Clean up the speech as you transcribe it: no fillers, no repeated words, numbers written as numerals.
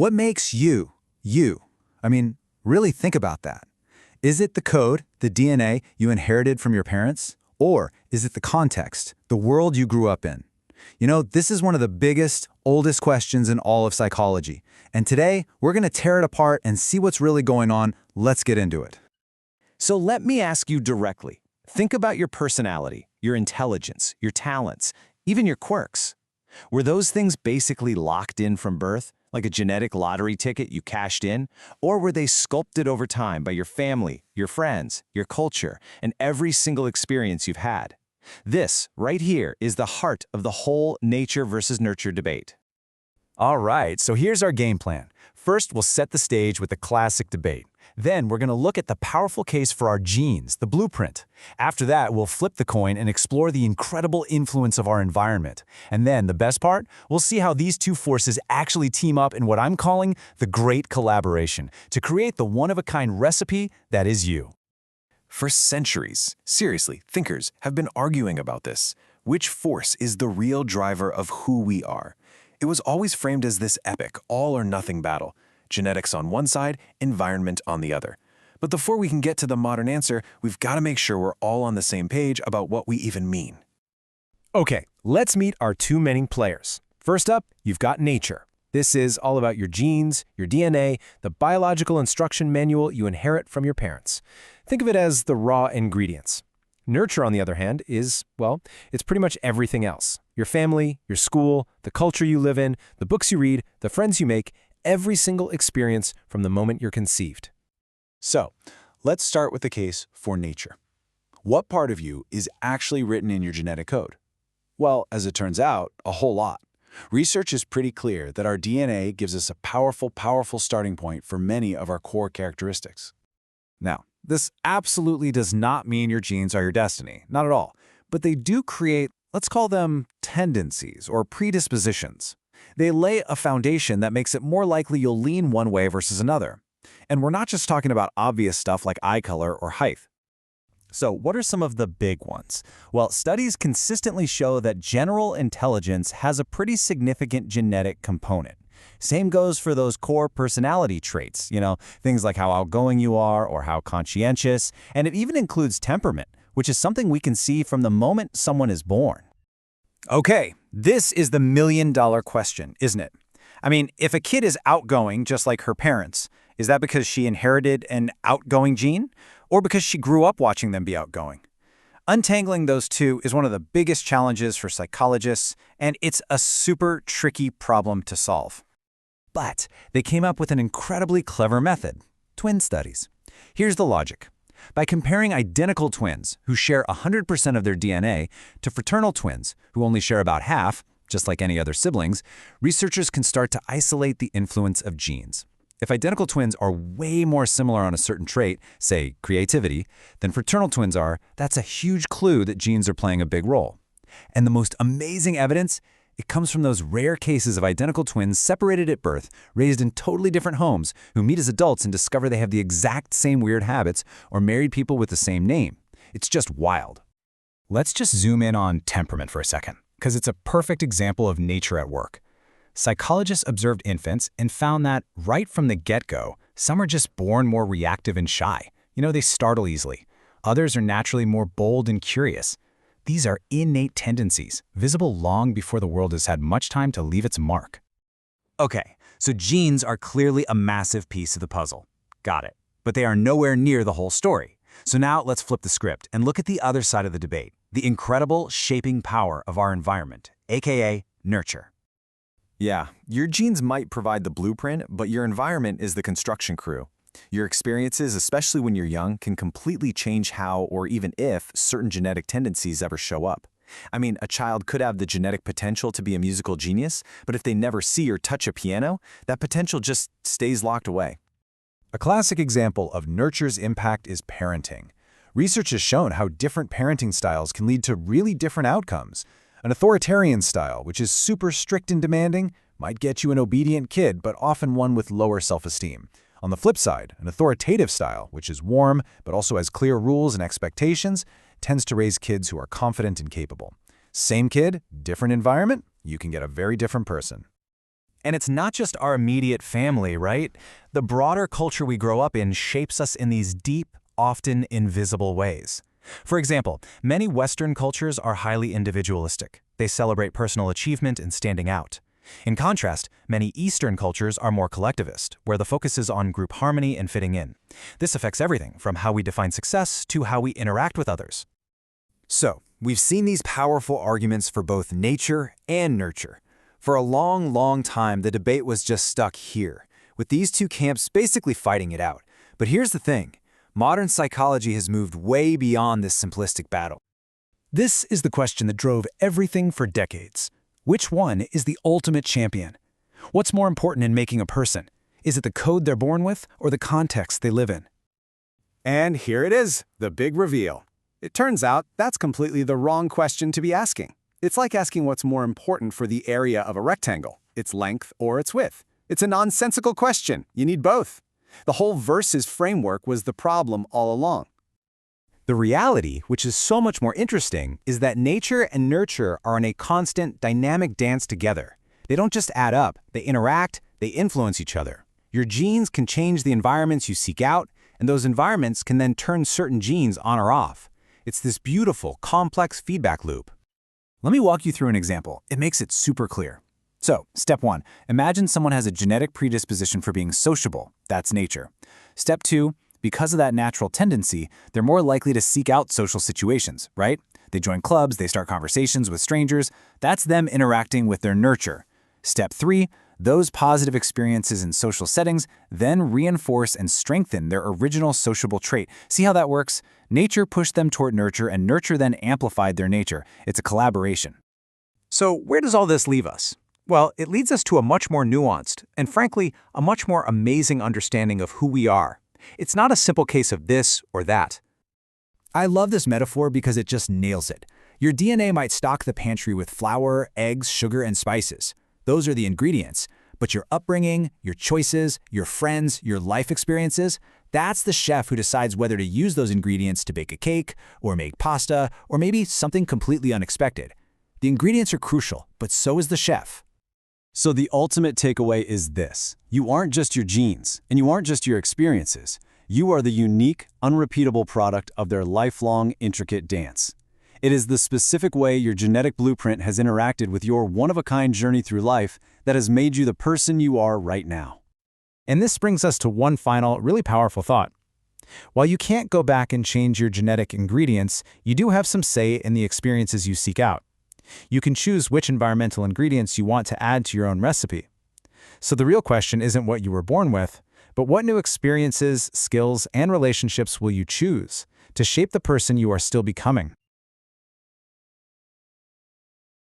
What makes you, you? I mean, really think about that. Is it the code, the DNA you inherited from your parents? Or is it the context, the world you grew up in? You know, this is one of the biggest, oldest questions in all of psychology. And today, we're going to tear it apart and see what's really going on. Let's get into it. So let me ask you directly. Think about your personality, your intelligence, your talents, even your quirks. Were those things basically locked in from birth, like a genetic lottery ticket you cashed in? Or were they sculpted over time by your family, your friends, your culture, and every single experience you've had? This, right here, is the heart of the whole nature versus nurture debate. All right, so here's our game plan. First, we'll set the stage with the classic debate. Then we're going to look at the powerful case for our genes, the blueprint. After that, we'll flip the coin and explore the incredible influence of our environment. And then, the best part, we'll see how these two forces actually team up in what I'm calling the great collaboration to create the one-of-a-kind recipe that is you. For centuries, seriously, thinkers have been arguing about this. Which force is the real driver of who we are? It was always framed as this epic, all-or-nothing battle. Genetics on one side, environment on the other. But before we can get to the modern answer, we've got to make sure we're all on the same page about what we even mean. Okay, let's meet our two main players. First up, you've got nature. This is all about your genes, your DNA, the biological instruction manual you inherit from your parents. Think of it as the raw ingredients. Nurture, on the other hand, is, well, it's pretty much everything else. Your family, your school, the culture you live in, the books you read, the friends you make, every single experience from the moment you're conceived. So, let's start with the case for nature. What part of you is actually written in your genetic code? Well, as it turns out, a whole lot. Research is pretty clear that our DNA gives us a powerful starting point for many of our core characteristics. Now, this absolutely does not mean your genes are your destiny, not at all. But they do create, let's call them tendencies or predispositions. They lay a foundation that makes it more likely you'll lean one way versus another. And we're not just talking about obvious stuff like eye color or height. So what are some of the big ones? Well, studies consistently show that general intelligence has a pretty significant genetic component. Same goes for those core personality traits, things like how outgoing you are or how conscientious, and it even includes temperament, which is something we can see from the moment someone is born. Okay, this is the million-dollar question, isn't it? I mean, if a kid is outgoing just like her parents, is that because she inherited an outgoing gene, or because she grew up watching them be outgoing? Untangling those two is one of the biggest challenges for psychologists, and it's a super tricky problem to solve. But they came up with an incredibly clever method: twin studies. Here's the logic. By comparing identical twins who share 100% of their DNA to fraternal twins who only share about half, just like any other siblings, researchers can start to isolate the influence of genes. If identical twins are way more similar on a certain trait, say creativity, than fraternal twins are, that's a huge clue that genes are playing a big role. And the most amazing evidence? It comes from those rare cases of identical twins separated at birth, raised in totally different homes, who meet as adults and discover they have the exact same weird habits or married people with the same name. It's just wild. Let's just zoom in on temperament for a second, because it's a perfect example of nature at work. Psychologists observed infants and found that, right from the get-go, some are just born more reactive and shy. They startle easily. Others are naturally more bold and curious. These are innate tendencies, visible long before the world has had much time to leave its mark. Okay, so genes are clearly a massive piece of the puzzle. Got it. But they are nowhere near the whole story. So now let's flip the script and look at the other side of the debate, the incredible shaping power of our environment, aka nurture. Yeah, your genes might provide the blueprint, but your environment is the construction crew. Your experiences, especially when you're young, can completely change how or even if certain genetic tendencies ever show up. I mean, a child could have the genetic potential to be a musical genius, but if they never see or touch a piano, that potential just stays locked away. A classic example of nurture's impact is parenting. Research has shown how different parenting styles can lead to really different outcomes. An authoritarian style, which is super strict and demanding, might get you an obedient kid, but often one with lower self-esteem. On the flip side, an authoritative style, which is warm but also has clear rules and expectations, tends to raise kids who are confident and capable. Same kid, different environment, you can get a very different person. And it's not just our immediate family, right? The broader culture we grow up in shapes us in these deep, often invisible ways. For example, many Western cultures are highly individualistic. They celebrate personal achievement and standing out. In contrast, many Eastern cultures are more collectivist, where the focus is on group harmony and fitting in. This affects everything from how we define success to how we interact with others. So, we've seen these powerful arguments for both nature and nurture. For a long, long time, the debate was just stuck here, with these two camps basically fighting it out. But here's the thing. Modern psychology has moved way beyond this simplistic battle. This is the question that drove everything for decades. Which one is the ultimate champion? What's more important in making a person? Is it the code they're born with or the context they live in? And here it is, the big reveal. It turns out that's completely the wrong question to be asking. It's like asking what's more important for the area of a rectangle, its length or its width. It's a nonsensical question. You need both. The whole versus framework was the problem all along. The reality, which is so much more interesting, is that nature and nurture are in a constant, dynamic dance together. They don't just add up, they interact, they influence each other. Your genes can change the environments you seek out, and those environments can then turn certain genes on or off. It's this beautiful, complex feedback loop. Let me walk you through an example. It makes it super clear. So, step 1, imagine someone has a genetic predisposition for being sociable. That's nature. Step 2, because of that natural tendency, they're more likely to seek out social situations, right? They join clubs, they start conversations with strangers. That's them interacting with their nurture. Step 3, those positive experiences in social settings then reinforce and strengthen their original sociable trait. See how that works? Nature pushed them toward nurture, and nurture then amplified their nature. It's a collaboration. So where does all this leave us? Well, it leads us to a much more nuanced, and frankly, a much more amazing understanding of who we are. It's not a simple case of this or that. I love this metaphor because it just nails it. Your DNA might stock the pantry with flour, eggs, sugar, and spices. Those are the ingredients. But your upbringing, your choices, your friends, your life experiences, that's the chef who decides whether to use those ingredients to bake a cake, or make pasta, or maybe something completely unexpected. The ingredients are crucial, but so is the chef. So the ultimate takeaway is this. You aren't just your genes, and you aren't just your experiences. You are the unique, unrepeatable product of their lifelong, intricate dance. It is the specific way your genetic blueprint has interacted with your one-of-a-kind journey through life that has made you the person you are right now. And this brings us to one final, really powerful thought. While you can't go back and change your genetic ingredients, you do have some say in the experiences you seek out. You can choose which environmental ingredients you want to add to your own recipe. So the real question isn't what you were born with, but what new experiences, skills, and relationships will you choose to shape the person you are still becoming?